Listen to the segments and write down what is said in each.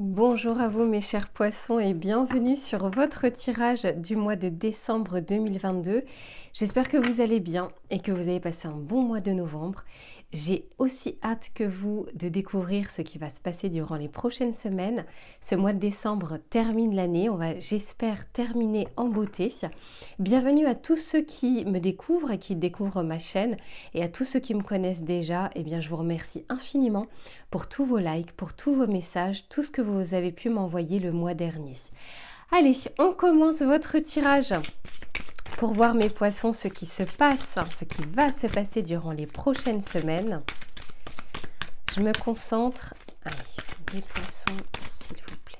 Bonjour à vous mes chers poissons et bienvenue sur votre tirage du mois de décembre 2022. J'espère que vous allez bien et que vous avez passé un bon mois de novembre. J'ai aussi hâte que vous de découvrir ce qui va se passer durant les prochaines semaines. Ce mois de décembre termine l'année, on va j'espère terminer en beauté. Bienvenue à tous ceux qui me découvrent et qui découvrent ma chaîne et à tous ceux qui me connaissent déjà, eh bien je vous remercie infiniment pour tous vos likes, pour tous vos messages, tout ce que vous avez pu m'envoyer le mois dernier. Allez, on commence votre tirage pour voir mes poissons ce qui se passe, ce qui va se passer durant les prochaines semaines. Je me concentre. Allez, les poissons, s'il vous plaît.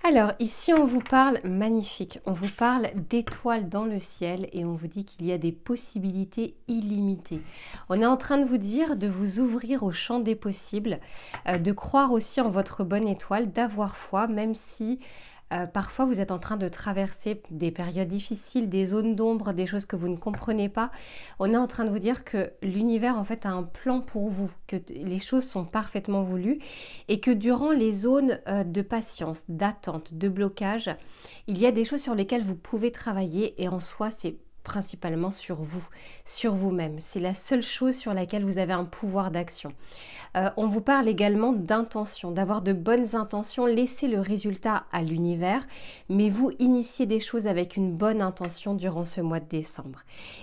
Alors, ici, on vous parle, magnifique, on vous parle d'étoiles dans le ciel et on vous dit qu'il y a des possibilités illimitées. On est en train de vous dire de vous ouvrir au champ des possibles, de croire aussi en votre bonne étoile, d'avoir foi, même si parfois vous êtes en train de traverser des périodes difficiles, des zones d'ombre, des choses que vous ne comprenez pas. On est en train de vous dire que l'univers en fait a un plan pour vous, que les choses sont parfaitement voulues et que durant les zones de patience, d'attente, de blocage, il y a des choses sur lesquelles vous pouvez travailler et en soi c'est principalement sur vous, sur vous-même. C'est la seule chose sur laquelle vous avez un pouvoir d'action. On vous parle également d'intention, d'avoir de bonnes intentions, laissez le résultat à l'univers, mais vous initiez des choses avec une bonne intention durant ce mois de décembre.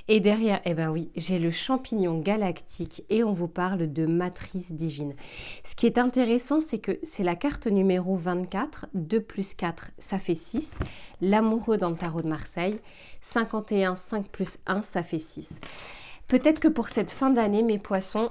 Et derrière, eh ben oui, j'ai le champignon galactique et on vous parle de matrice divine. Ce qui est intéressant, c'est que c'est la carte numéro 24, 2 plus 4, ça fait 6. L'amoureux dans le tarot de Marseille, 51, 5 plus 1, ça fait 6. Peut-être que pour cette fin d'année, mes poissons,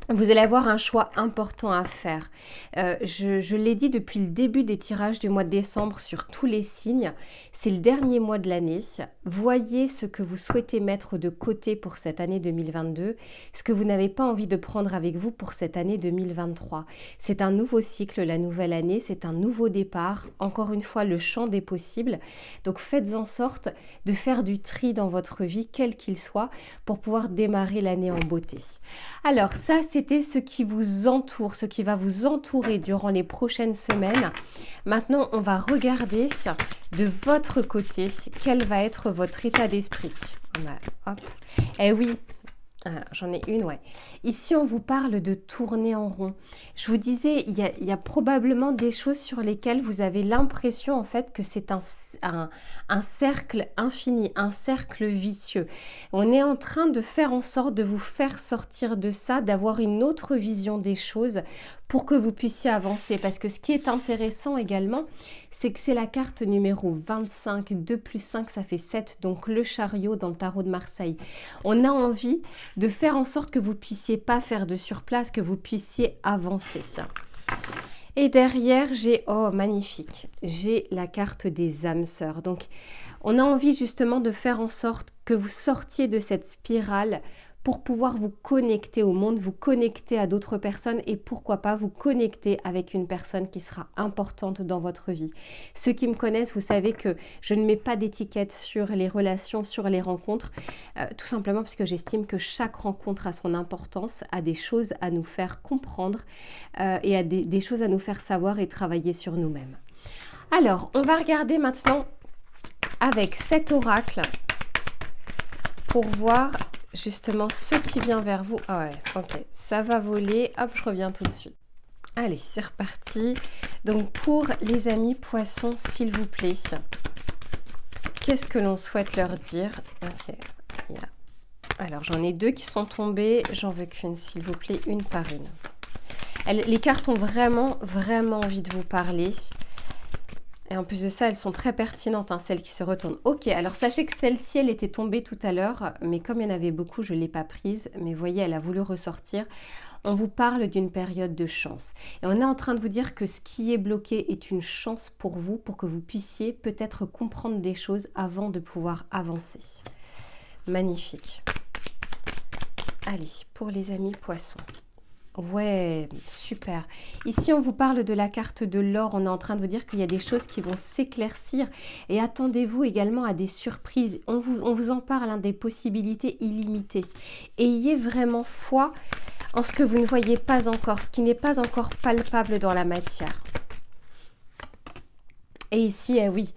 vous allez avoir un choix important à faire. Je l'ai dit depuis le début des tirages du mois de décembre sur tous les signes. C'est le dernier mois de l'année. Voyez ce que vous souhaitez mettre de côté pour cette année 2022, ce que vous n'avez pas envie de prendre avec vous pour cette année 2023. C'est un nouveau cycle, la nouvelle année, c'est un nouveau départ. Encore une fois, le champ des possibles. Donc faites en sorte de faire du tri dans votre vie, quel qu'il soit, pour pouvoir démarrer l'année en beauté. Alors ça, c'était ce qui vous entoure, ce qui va vous entourer durant les prochaines semaines. Maintenant, on va regarder de votre côté quel va être votre état d'esprit. Hop. Eh oui, j'en ai une, ouais. Ici, on vous parle de tourner en rond. Je vous disais, il y a probablement des choses sur lesquelles vous avez l'impression, en fait, que c'est un cercle infini, un cercle vicieux. On est en train de faire en sorte de vous faire sortir de ça, d'avoir une autre vision des choses pour que vous puissiez avancer. Parce que ce qui est intéressant également, c'est que c'est la carte numéro 25, 2 plus 5, ça fait 7, donc le chariot dans le tarot de Marseille. On a envie de faire en sorte que vous puissiez pas faire de surplace, que vous puissiez avancer. Et derrière, j'ai, oh magnifique, j'ai la carte des âmes sœurs. Donc, on a envie justement de faire en sorte que vous sortiez de cette spirale pour pouvoir vous connecter au monde, vous connecter à d'autres personnes et pourquoi pas vous connecter avec une personne qui sera importante dans votre vie. Ceux qui me connaissent, vous savez que je ne mets pas d'étiquette sur les relations, sur les rencontres, tout simplement parce que j'estime que chaque rencontre a son importance, a des choses à nous faire comprendre et a des choses à nous faire savoir et travailler sur nous-mêmes. Alors, on va regarder maintenant avec cet oracle pour voir justement ce qui vient vers vous. Ah ouais, ok, ça va voler. Hop, je reviens tout de suite. Allez, c'est reparti. Donc pour les amis poissons, s'il vous plaît, qu'est-ce que l'on souhaite leur dire? Ok, alors j'en ai deux qui sont tombées. J'en veux qu'une, s'il vous plaît, une par une. Les cartes ont vraiment envie de vous parler. Et en plus de ça, elles sont très pertinentes, hein, celles qui se retournent. Ok, alors sachez que celle-ci, elle était tombée tout à l'heure, mais comme il y en avait beaucoup, je ne l'ai pas prise. Mais voyez, elle a voulu ressortir. On vous parle d'une période de chance. Et on est en train de vous dire que ce qui est bloqué est une chance pour vous, pour que vous puissiez peut-être comprendre des choses avant de pouvoir avancer. Magnifique. Allez, pour les amis poissons. Ouais, super. Ici, on vous parle de la carte de l'or. On est en train de vous dire qu'il y a des choses qui vont s'éclaircir. Et attendez-vous également à des surprises. On vous en parle, hein, des possibilités illimitées. Ayez vraiment foi en ce que vous ne voyez pas encore, ce qui n'est pas encore palpable dans la matière. Et ici, oui,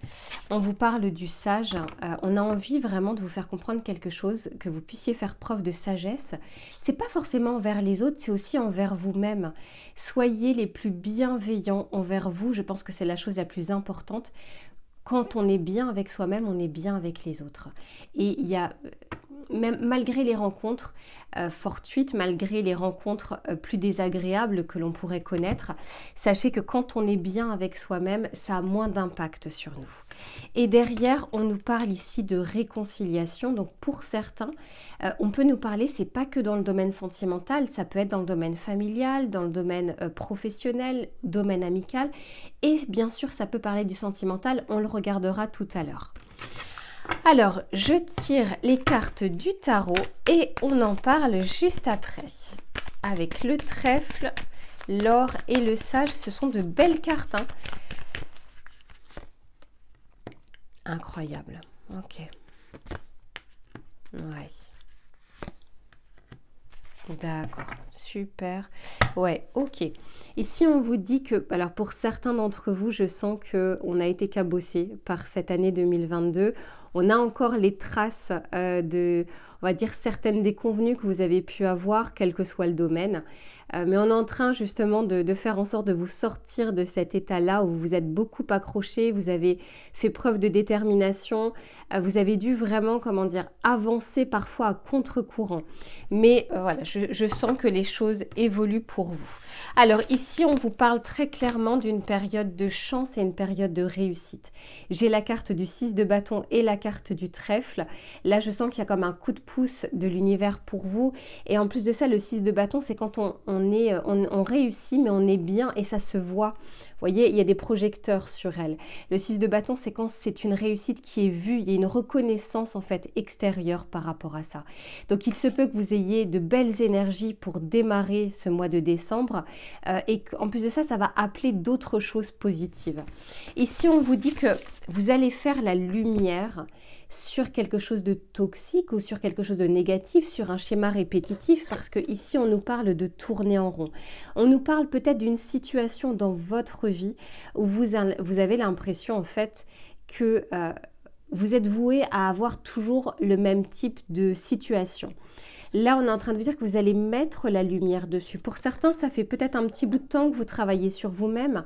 on vous parle du sage. On a envie vraiment de vous faire comprendre quelque chose, que vous puissiez faire preuve de sagesse. C'est pas forcément envers les autres, c'est aussi envers vous-même. Soyez les plus bienveillants envers vous. Je pense que c'est la chose la plus importante. Quand on est bien avec soi-même, on est bien avec les autres. Et il y a, même malgré les rencontres fortuites, malgré les rencontres plus désagréables que l'on pourrait connaître, sachez que quand on est bien avec soi-même, ça a moins d'impact sur nous. Et derrière, on nous parle ici de réconciliation. Donc pour certains, on peut nous parler, c'est pas que dans le domaine sentimental, ça peut être dans le domaine familial, dans le domaine professionnel, domaine amical. Et bien sûr, ça peut parler du sentimental, on le regardera tout à l'heure. Alors, je tire les cartes du tarot et on en parle juste après. Avec le trèfle, l'or et le sage, ce sont de belles cartes. Hein. Incroyable. Ok. Ouais. D'accord, super. Ouais, ok. Ici, on vous dit que, alors pour certains d'entre vous, je sens qu'on a été cabossé par cette année 2022. On a encore les traces on va dire, certaines déconvenues que vous avez pu avoir, quel que soit le domaine. Mais on est en train justement de faire en sorte de vous sortir de cet état-là où vous vous êtes beaucoup accroché, vous avez fait preuve de détermination, vous avez dû vraiment, comment dire, avancer parfois à contre-courant. Mais voilà, je sens que les choses évoluent pour vous. Alors ici, on vous parle très clairement d'une période de chance et une période de réussite. J'ai la carte du 6 de bâton et la carte du trèfle. Là, je sens qu'il y a comme un coup de pouce de l'univers pour vous. Et en plus de ça, le 6 de bâton, c'est quand on réussit, mais on est bien et ça se voit. Vous voyez, il y a des projecteurs sur elle. Le 6 de bâton, c'est quand c'est une réussite qui est vue. Il y a une reconnaissance en fait extérieure par rapport à ça. Donc, il se peut que vous ayez de belles énergies pour démarrer ce mois de décembre. Et qu'en plus de ça, ça va appeler d'autres choses positives. Ici, on vous dit que vous allez faire la lumière sur quelque chose de toxique ou sur quelque chose de négatif, sur un schéma répétitif, parce que ici on nous parle de tourner en rond. On nous parle peut-être d'une situation dans votre vie où vous avez l'impression en fait que vous êtes voué à avoir toujours le même type de situation. Là, on est en train de vous dire que vous allez mettre la lumière dessus. Pour certains, ça fait peut-être un petit bout de temps que vous travaillez sur vous-même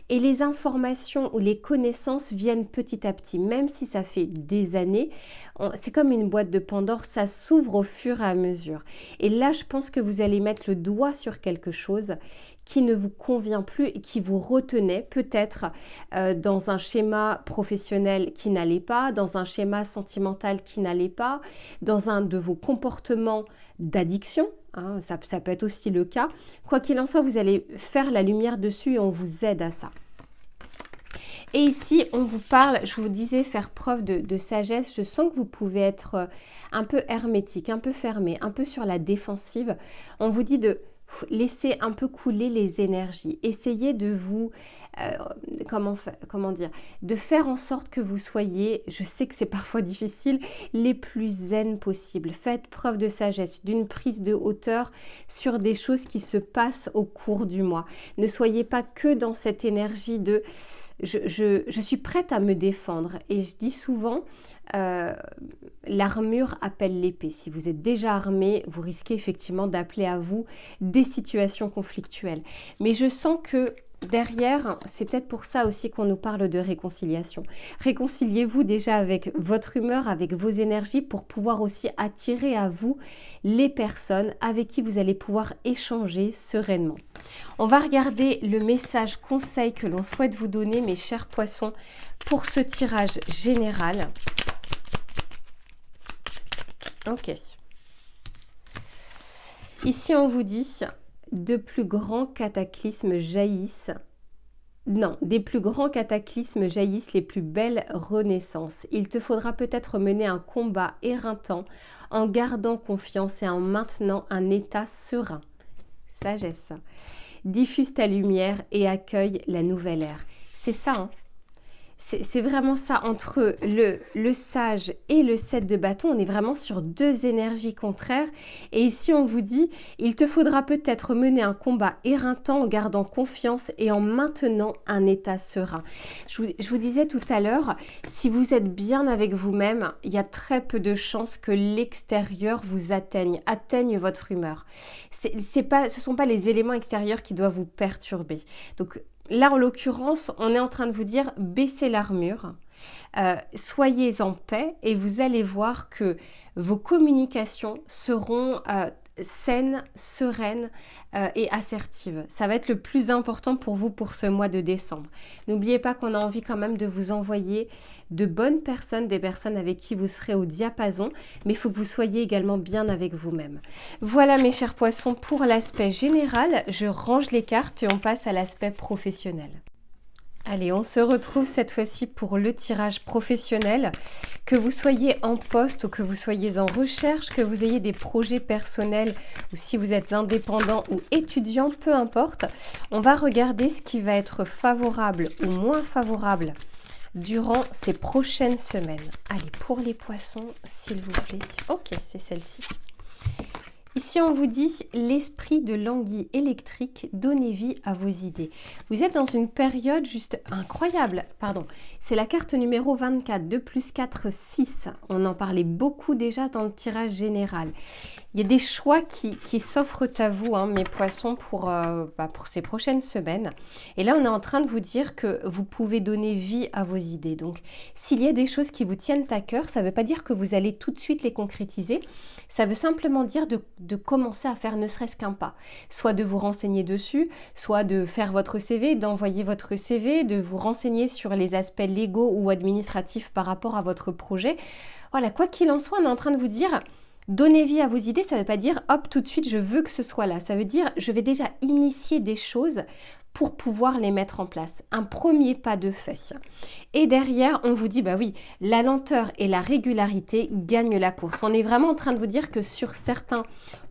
et les informations ou les connaissances viennent petit à petit. Même si ça fait des années, c'est comme une boîte de Pandore, ça s'ouvre au fur et à mesure. Et là, je pense que vous allez mettre le doigt sur quelque chose qui ne vous convient plus et qui vous retenait peut-être dans un schéma professionnel qui n'allait pas, dans un schéma sentimental qui n'allait pas, dans un de vos comportements d'addiction, hein, ça peut être aussi le cas. Quoi qu'il en soit, vous allez faire la lumière dessus et on vous aide à ça. Et ici, on vous parle, je vous disais, faire preuve de sagesse. Je sens que vous pouvez être un peu hermétique, un peu fermé, un peu sur la défensive. On vous dit de laissez un peu couler les énergies. Essayez de vous, comment dire, de faire en sorte que vous soyez, je sais que c'est parfois difficile, les plus zen possible. Faites preuve de sagesse, d'une prise de hauteur sur des choses qui se passent au cours du mois. Ne soyez pas que dans cette énergie de je suis prête à me défendre. Et je dis souvent, l'armure appelle l'épée. Si vous êtes déjà armé, vous risquez effectivement d'appeler à vous des situations conflictuelles. Mais je sens que derrière, c'est peut-être pour ça aussi qu'on nous parle de réconciliation. Réconciliez-vous déjà avec votre humeur, avec vos énergies pour pouvoir aussi attirer à vous les personnes avec qui vous allez pouvoir échanger sereinement. On va regarder le message conseil que l'on souhaite vous donner, mes chers poissons, pour ce tirage général. Ok. Ici, on vous dit de plus grands cataclysmes jaillissent. Non, des plus grands cataclysmes jaillissent les plus belles renaissances. Il te faudra peut-être mener un combat éreintant en gardant confiance et en maintenant un état serein. Sagesse. Diffuse ta lumière et accueille la nouvelle ère. C'est ça, hein. C'est vraiment ça, entre le sage et le 7 de bâton, on est vraiment sur deux énergies contraires. Et ici, on vous dit, il te faudra peut-être mener un combat éreintant en gardant confiance et en maintenant un état serein. Je vous disais tout à l'heure, si vous êtes bien avec vous-même, il y a très peu de chances que l'extérieur vous atteigne votre humeur. Ce ne sont pas les éléments extérieurs qui doivent vous perturber. Donc, là, en l'occurrence, on est en train de vous dire baissez l'armure, soyez en paix et vous allez voir que vos communications seront saines, sereines et assertives. Ça va être le plus important pour vous pour ce mois de décembre. N'oubliez pas qu'on a envie quand même de vous envoyer de bonnes personnes, des personnes avec qui vous serez au diapason, mais il faut que vous soyez également bien avec vous-même. Voilà mes chers poissons pour l'aspect général. Je range les cartes et on passe à l'aspect professionnel. Allez, on se retrouve cette fois-ci pour le tirage professionnel. Que vous soyez en poste ou que vous soyez en recherche, que vous ayez des projets personnels ou si vous êtes indépendant ou étudiant, peu importe, on va regarder ce qui va être favorable ou moins favorable durant ces prochaines semaines. Allez, pour les poissons, s'il vous plaît. Ok, c'est celle-ci. Ici, on vous dit l'esprit de l'anguille électrique, donnez vie à vos idées. Vous êtes dans une période juste incroyable. Pardon, c'est la carte numéro 24, 2 plus 4, 6. On en parlait beaucoup déjà dans le tirage général. Il y a des choix qui s'offrent à vous, hein, mes poissons, pour ces prochaines semaines. Et là, on est en train de vous dire que vous pouvez donner vie à vos idées. Donc, s'il y a des choses qui vous tiennent à cœur, ça ne veut pas dire que vous allez tout de suite les concrétiser. Ça veut simplement dire de commencer à faire ne serait-ce qu'un pas. Soit de vous renseigner dessus, soit de faire votre CV, d'envoyer votre CV, de vous renseigner sur les aspects légaux ou administratifs par rapport à votre projet. Voilà, quoi qu'il en soit, on est en train de vous dire... Donner vie à vos idées, ça ne veut pas dire hop tout de suite je veux que ce soit là. Ça veut dire je vais déjà initier des choses pour pouvoir les mettre en place. Un premier pas de fait. Et derrière, on vous dit bah oui, la lenteur et la régularité gagnent la course. On est vraiment en train de vous dire que sur certains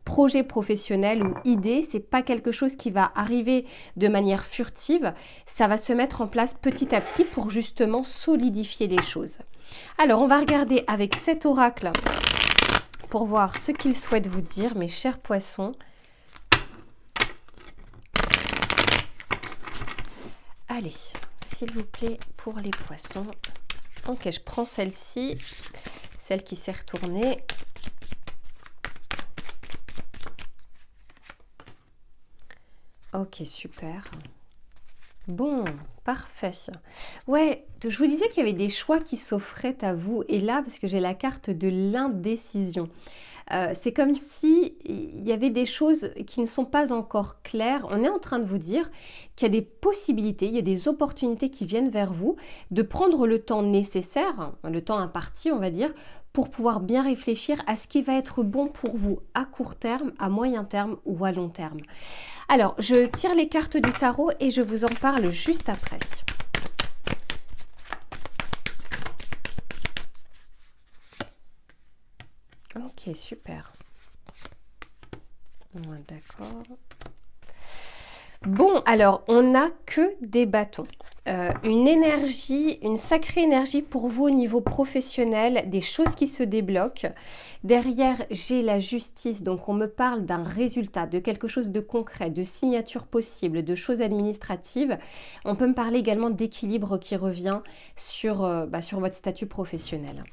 projets professionnels ou idées, c'est pas quelque chose qui va arriver de manière furtive. Ça va se mettre en place petit à petit pour justement solidifier les choses. Alors, on va regarder avec cet oracle pour voir ce qu'il souhaite vous dire, mes chers poissons. Allez, s'il vous plaît, pour les poissons. Ok, je prends celle-ci, celle qui s'est retournée. Ok, super. Bon, parfait. Ouais, je vous disais qu'il y avait des choix qui s'offraient à vous. Et là, parce que j'ai la carte de l'indécision. C'est comme si il y avait des choses qui ne sont pas encore claires. On est en train de vous dire qu'il y a des possibilités, il y a des opportunités qui viennent vers vous, de prendre le temps nécessaire, le temps imparti, on va dire, pour pouvoir bien réfléchir à ce qui va être bon pour vous à court terme, à moyen terme ou à long terme. Alors, je tire les cartes du tarot et je vous en parle juste après. Ok, super. Ouais, d'accord. Bon, alors, on n'a que des bâtons. Une énergie, une sacrée énergie pour vous au niveau professionnel, des choses qui se débloquent. Derrière, j'ai la justice, donc on me parle d'un résultat, de quelque chose de concret, de signature possible, de choses administratives. On peut me parler également d'équilibre qui revient sur votre statut professionnel.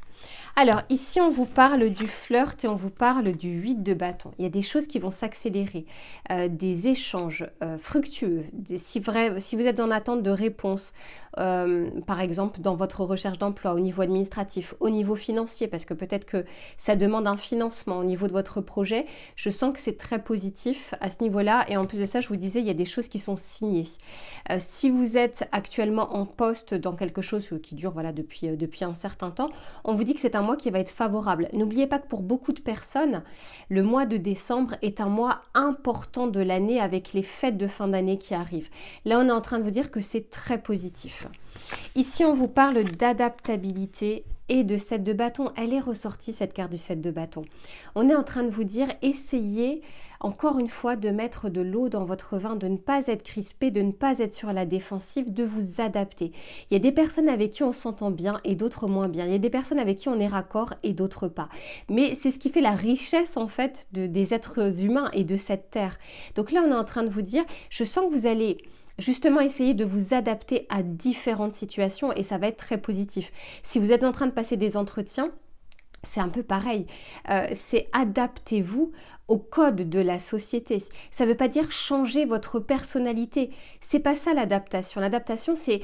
Alors ici, on vous parle du flirt et on vous parle du 8 de bâton. Il y a des choses qui vont s'accélérer, des échanges fructueux. Si vous êtes en attente de réponses, par exemple dans votre recherche d'emploi, au niveau administratif, au niveau financier, parce que peut-être que ça demande un financement au niveau de votre projet, je sens que c'est très positif à ce niveau-là. Et en plus de ça, je vous disais, il y a des choses qui sont signées. Si vous êtes actuellement en poste dans quelque chose qui dure depuis un certain temps, on vous dit que c'est un mois qui va être favorable. N'oubliez pas que pour beaucoup de personnes, le mois de décembre est un mois important de l'année avec les fêtes de fin d'année qui arrivent. Là, on est en train de vous dire que c'est très positif. Ici, on vous parle d'adaptabilité et de 7 de bâton. Elle est ressortie, cette carte du 7 de bâton. On est en train de vous dire, essayez encore une fois, de mettre de l'eau dans votre vin, de ne pas être crispé, de ne pas être sur la défensive, de vous adapter. Il y a des personnes avec qui on s'entend bien et d'autres moins bien. Il y a des personnes avec qui on est raccord et d'autres pas. Mais c'est ce qui fait la richesse en fait des êtres humains et de cette terre. Donc là, on est en train de vous dire, je sens que vous allez justement essayer de vous adapter à différentes situations et ça va être très positif. Si vous êtes en train de passer des entretiens, c'est un peu pareil, c'est adaptez-vous au code de la société. Ça ne veut pas dire changer votre personnalité. C'est pas ça l'adaptation. L'adaptation, c'est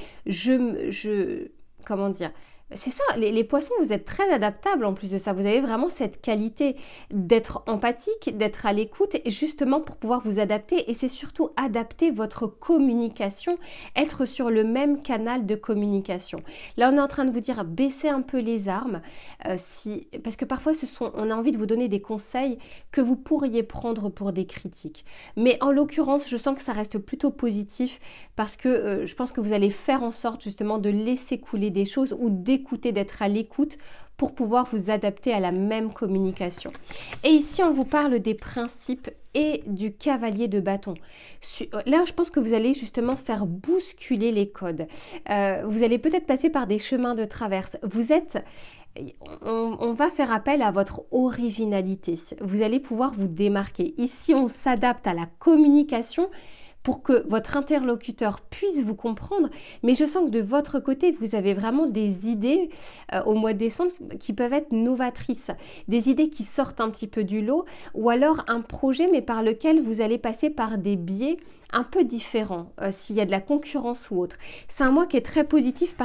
comment dire? C'est ça, les poissons, vous êtes très adaptables en plus de ça. Vous avez vraiment cette qualité d'être empathique, d'être à l'écoute, justement pour pouvoir vous adapter. Et c'est surtout adapter votre communication, être sur le même canal de communication. Là, on est en train de vous dire, baissez un peu les armes, parce que parfois, on a envie de vous donner des conseils que vous pourriez prendre pour des critiques. Mais en l'occurrence, je sens que ça reste plutôt positif, parce que je pense que vous allez faire en sorte justement de laisser couler des choses ou d'écouter, d'être à l'écoute pour pouvoir vous adapter à la même communication. Et ici, on vous parle des principes et du cavalier de bâton. Là, je pense que vous allez justement faire bousculer les codes. Vous allez peut-être passer par des chemins de traverse. On va faire appel à votre originalité. Vous allez pouvoir vous démarquer. Ici, on s'adapte à la communication pour que votre interlocuteur puisse vous comprendre, mais je sens que de votre côté, vous avez vraiment des idées au mois de décembre qui peuvent être novatrices, des idées qui sortent un petit peu du lot, ou alors un projet, mais par lequel vous allez passer par des biais un peu différents, s'il y a de la concurrence ou autre. C'est un mois qui est très positif.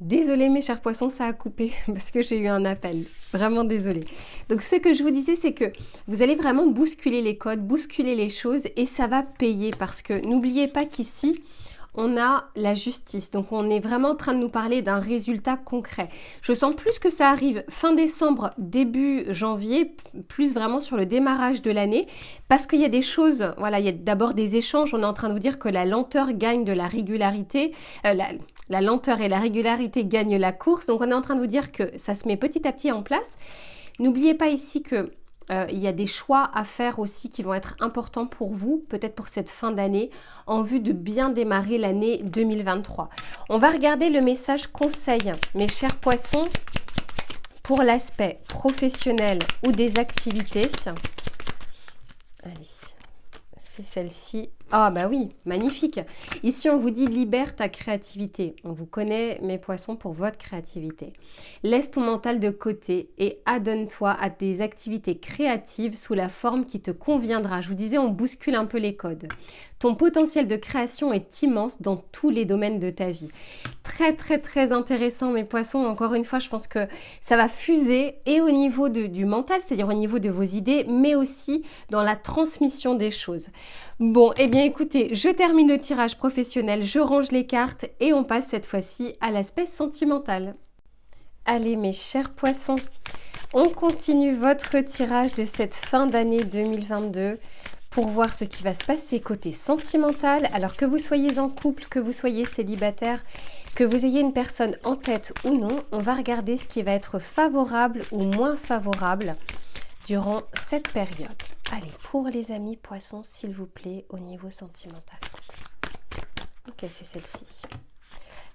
Désolée mes chers poissons, ça a coupé parce que j'ai eu un appel. Vraiment désolée. Donc ce que je vous disais, c'est que vous allez vraiment bousculer les codes, bousculer les choses et ça va payer parce que n'oubliez pas qu'ici, on a la justice. Donc on est vraiment en train de nous parler d'un résultat concret. Je sens plus que ça arrive fin décembre, début janvier, plus vraiment sur le démarrage de l'année parce qu'il y a des choses, voilà, il y a d'abord des échanges. On est en train de vous dire que la lenteur gagne de la régularité. La lenteur et la régularité gagnent la course. Donc, on est en train de vous dire que ça se met petit à petit en place. N'oubliez pas ici que il y a des choix à faire aussi qui vont être importants pour vous, peut-être pour cette fin d'année, en vue de bien démarrer l'année 2023. On va regarder le message conseil, mes chers poissons, pour l'aspect professionnel ou des activités. Allez, c'est celle-ci. Ah bah oui, magnifique. Ici, on vous dit libère ta créativité. On vous connaît, mes poissons, pour votre créativité. Laisse ton mental de côté et adonne-toi à des activités créatives sous la forme qui te conviendra. Je vous disais, on bouscule un peu les codes. Ton potentiel de création est immense dans tous les domaines de ta vie. Très, très, très intéressant, mes poissons. Encore une fois, je pense que ça va fuser et au niveau du mental, c'est-à-dire au niveau de vos idées, mais aussi dans la transmission des choses. Bon, eh bien écoutez, je termine le tirage professionnel, je range les cartes et on passe cette fois-ci à l'aspect sentimental. Allez mes chers poissons, on continue votre tirage de cette fin d'année 2022 pour voir ce qui va se passer côté sentimental. Alors que vous soyez en couple, que vous soyez célibataire, que vous ayez une personne en tête ou non, on va regarder ce qui va être favorable ou moins favorable durant cette période. Allez, pour les amis poissons, s'il vous plaît, au niveau sentimental. Ok, c'est celle-ci.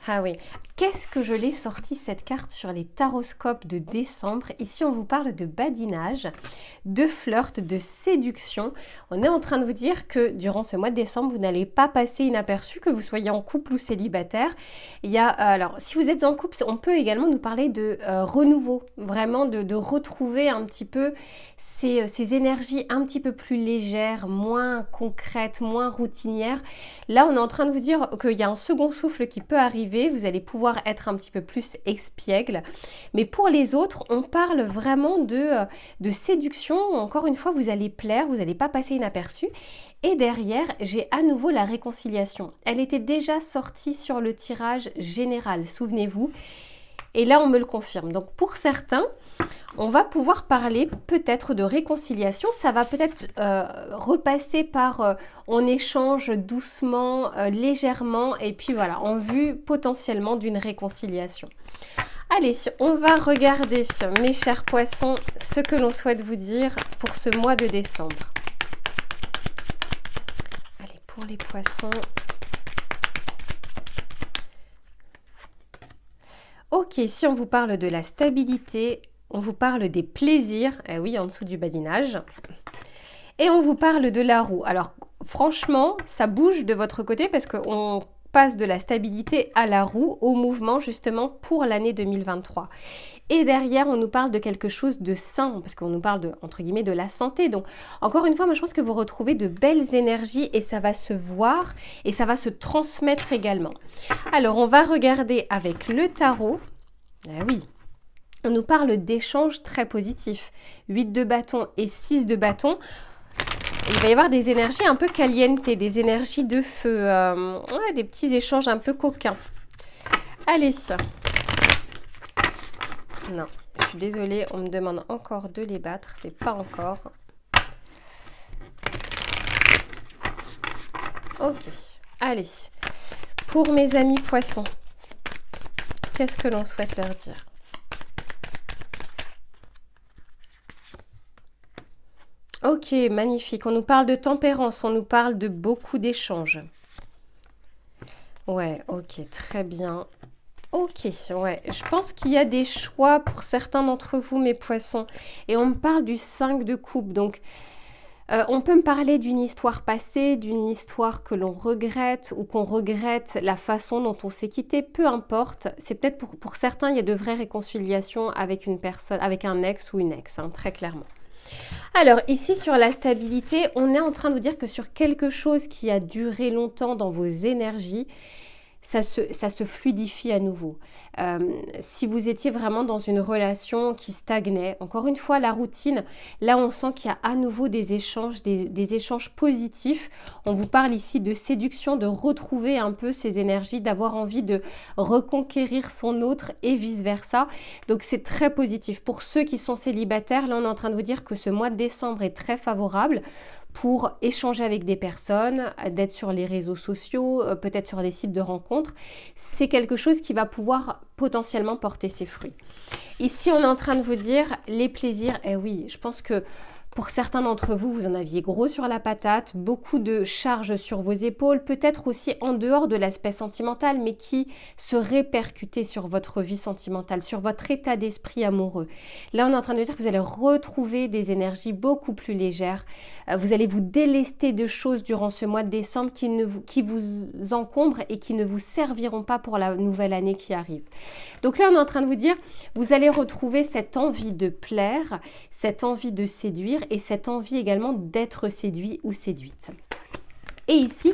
Ah oui, qu'est-ce que je l'ai sorti cette carte sur les taroscopes de décembre. Ici, on vous parle de badinage, de flirt, de séduction. On est en train de vous dire que durant ce mois de décembre, vous n'allez pas passer inaperçu, que vous soyez en couple ou célibataire. Il y a, alors, si vous êtes en couple, on peut également nous parler de renouveau, vraiment de retrouver un petit peu ces énergies un petit peu plus légères, moins concrètes, moins routinières. Là, on est en train de vous dire qu'il y a un second souffle qui peut arriver. Vous allez pouvoir être un petit peu plus espiègle. Mais pour les autres, on parle vraiment de séduction. Encore une fois, vous allez plaire, vous n'allez pas passer inaperçu. Et derrière, j'ai à nouveau la réconciliation. Elle était déjà sortie sur le tirage général, souvenez-vous. Et là, on me le confirme. Donc, pour certains, on va pouvoir parler peut-être de réconciliation. Ça va peut-être repasser par on échange doucement, légèrement, et puis voilà, en vue potentiellement d'une réconciliation. Allez, on va regarder, mes chers poissons, ce que l'on souhaite vous dire pour ce mois de décembre. pour les poissons. Ok, si on vous parle de la stabilité, on vous parle des plaisirs, eh oui, en dessous du badinage, et on vous parle de la roue. Alors, franchement, ça bouge de votre côté parce qu'on passe de la stabilité à la roue, au mouvement, justement, pour l'année 2023. Et derrière, on nous parle de quelque chose de sain, parce qu'on nous parle de, entre guillemets, de la santé. Donc, encore une fois, moi, je pense que vous retrouvez de belles énergies et ça va se voir et ça va se transmettre également. Alors, on va regarder avec le tarot. Ah oui, on nous parle d'échanges très positifs. 8 de bâton et 6 de bâton. Il va y avoir des énergies un peu caliente, des énergies de feu, ouais, des petits échanges un peu coquins. Allez. Non, je suis désolée, on me demande encore de les battre, c'est pas encore. Ok, allez. Pour mes amis poissons, qu'est-ce que l'on souhaite leur dire? Ok, magnifique. On nous parle de tempérance, on nous parle de beaucoup d'échanges. Ouais, ok, très bien. Ok, ouais, je pense qu'il y a des choix pour certains d'entre vous, mes poissons. Et on me parle du 5 de coupe, donc on peut me parler d'une histoire passée, d'une histoire que l'on regrette ou qu'on regrette la façon dont on s'est quitté, peu importe. C'est peut-être pour certains, il y a de vraies réconciliations avec une personne, avec un ex ou une ex, hein, très clairement. Alors ici sur la stabilité, on est en train de vous dire que sur quelque chose qui a duré longtemps dans vos énergies, ça se fluidifie à nouveau. Si vous étiez vraiment dans une relation qui stagnait, encore une fois, la routine, là on sent qu'il y a à nouveau des échanges, des échanges positifs. On vous parle ici de séduction, de retrouver un peu ces énergies, d'avoir envie de reconquérir son autre et vice-versa. Donc c'est très positif. Pour ceux qui sont célibataires, là on est en train de vous dire que ce mois de décembre est très favorable pour échanger avec des personnes, d'être sur les réseaux sociaux, peut-être sur des sites de rencontres. C'est quelque chose qui va pouvoir potentiellement porter ses fruits. Ici, on est en train de vous dire les plaisirs. Eh oui, je pense que pour certains d'entre vous, vous en aviez gros sur la patate, beaucoup de charges sur vos épaules, peut-être aussi en dehors de l'aspect sentimental, mais qui se répercutait sur votre vie sentimentale, sur votre état d'esprit amoureux. Là, on est en train de dire que vous allez retrouver des énergies beaucoup plus légères. Vous allez vous délester de choses durant ce mois de décembre qui vous encombrent et qui ne vous serviront pas pour la nouvelle année qui arrive. Donc là, on est en train de vous dire, vous allez retrouver cette envie de plaire, cette envie de séduire et cette envie également d'être séduit ou séduite. Et ici,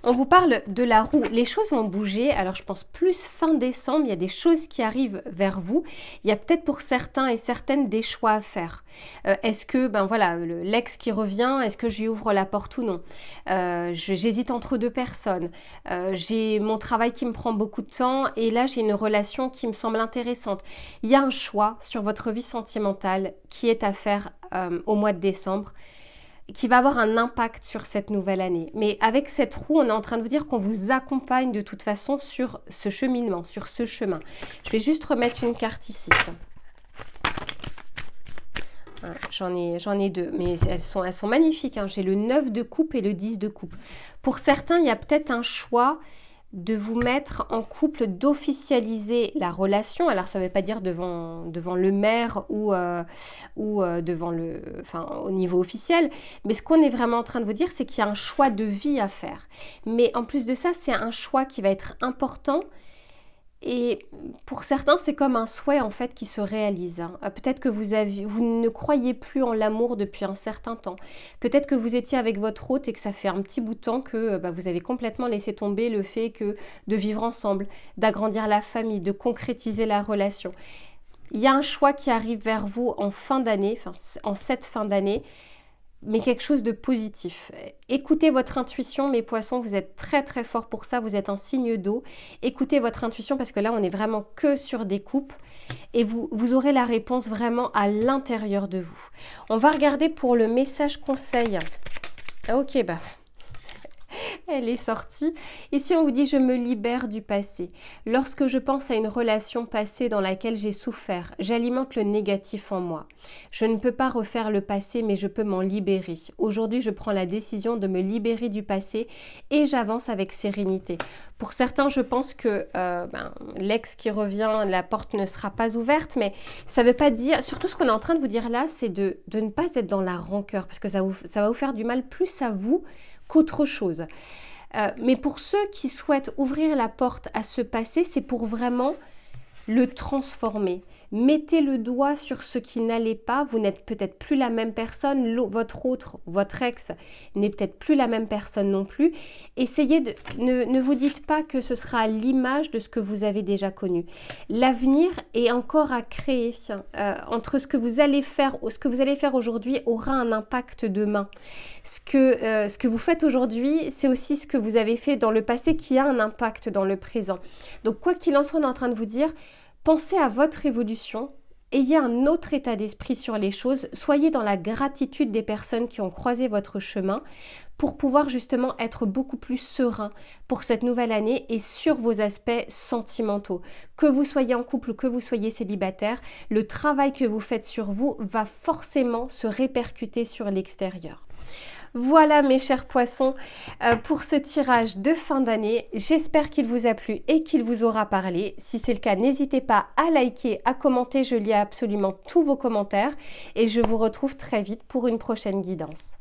on vous parle de la roue. Les choses vont bouger. Alors, je pense plus fin décembre, il y a des choses qui arrivent vers vous. Il y a peut-être pour certains et certaines des choix à faire. Est-ce que, ben voilà, l'ex qui revient, est-ce que je lui ouvre la porte ou non? J'hésite entre deux personnes. J'ai mon travail qui me prend beaucoup de temps et là, j'ai une relation qui me semble intéressante. Il y a un choix sur votre vie sentimentale qui est à faire au mois de décembre, qui va avoir un impact sur cette nouvelle année. Mais avec cette roue, on est en train de vous dire qu'on vous accompagne de toute façon sur ce cheminement, sur ce chemin. Je vais juste remettre une carte ici. Voilà, j'en ai deux, mais elles sont magnifiques, hein. J'ai le 9 de coupe et le 10 de coupe. Pour certains, il y a peut-être un choix de vous mettre en couple, d'officialiser la relation. Alors ça ne veut pas dire devant le maire ou devant au niveau officiel, mais ce qu'on est vraiment en train de vous dire, c'est qu'il y a un choix de vie à faire. Mais en plus de ça, c'est un choix qui va être important. Et pour certains, c'est comme un souhait en fait qui se réalise, hein. Peut-être que vous ne croyez plus en l'amour depuis un certain temps. Peut-être que vous étiez avec votre hôte et que ça fait un petit bout de temps que vous avez complètement laissé tomber le fait de vivre ensemble, d'agrandir la famille, de concrétiser la relation. Il y a un choix qui arrive vers vous en fin d'année, en cette fin d'année, mais quelque chose de positif. Écoutez votre intuition, mes poissons, vous êtes très très forts pour ça, vous êtes un signe d'eau. Écoutez votre intuition parce que là, on est vraiment que sur des coupes et vous aurez la réponse vraiment à l'intérieur de vous. On va regarder pour le message conseil. Ok, Elle est sortie. Ici, on vous dit: je me libère du passé. Lorsque je pense à une relation passée dans laquelle j'ai souffert, j'alimente le négatif en moi. Je ne peux pas refaire le passé, mais je peux m'en libérer. Aujourd'hui, je prends la décision de me libérer du passé et j'avance avec sérénité. Pour certains, je pense que l'ex qui revient, la porte ne sera pas ouverte, mais ça ne veut pas dire, surtout ce qu'on est en train de vous dire là, c'est de ne pas être dans la rancœur, parce que ça va vous faire du mal plus à vous qu'autre chose. Mais pour ceux qui souhaitent ouvrir la porte à ce passé, c'est pour vraiment le transformer. Mettez le doigt sur ce qui n'allait pas. Vous n'êtes peut-être plus la même personne. Votre ex n'est peut-être plus la même personne non plus. Essayez de... Ne vous dites pas que ce sera à l'image de ce que vous avez déjà connu. L'avenir est encore à créer. Entre ce que vous allez faire aujourd'hui aura un impact demain. Ce que vous faites aujourd'hui, c'est aussi ce que vous avez fait dans le passé qui a un impact dans le présent. Donc quoi qu'il en soit, on est en train de vous dire, pensez à votre évolution, ayez un autre état d'esprit sur les choses, soyez dans la gratitude des personnes qui ont croisé votre chemin pour pouvoir justement être beaucoup plus serein pour cette nouvelle année et sur vos aspects sentimentaux. Que vous soyez en couple ou que vous soyez célibataire, le travail que vous faites sur vous va forcément se répercuter sur l'extérieur. Voilà mes chers poissons pour ce tirage de fin d'année. J'espère qu'il vous a plu et qu'il vous aura parlé. Si c'est le cas, n'hésitez pas à liker, à commenter. Je lis absolument tous vos commentaires et je vous retrouve très vite pour une prochaine guidance.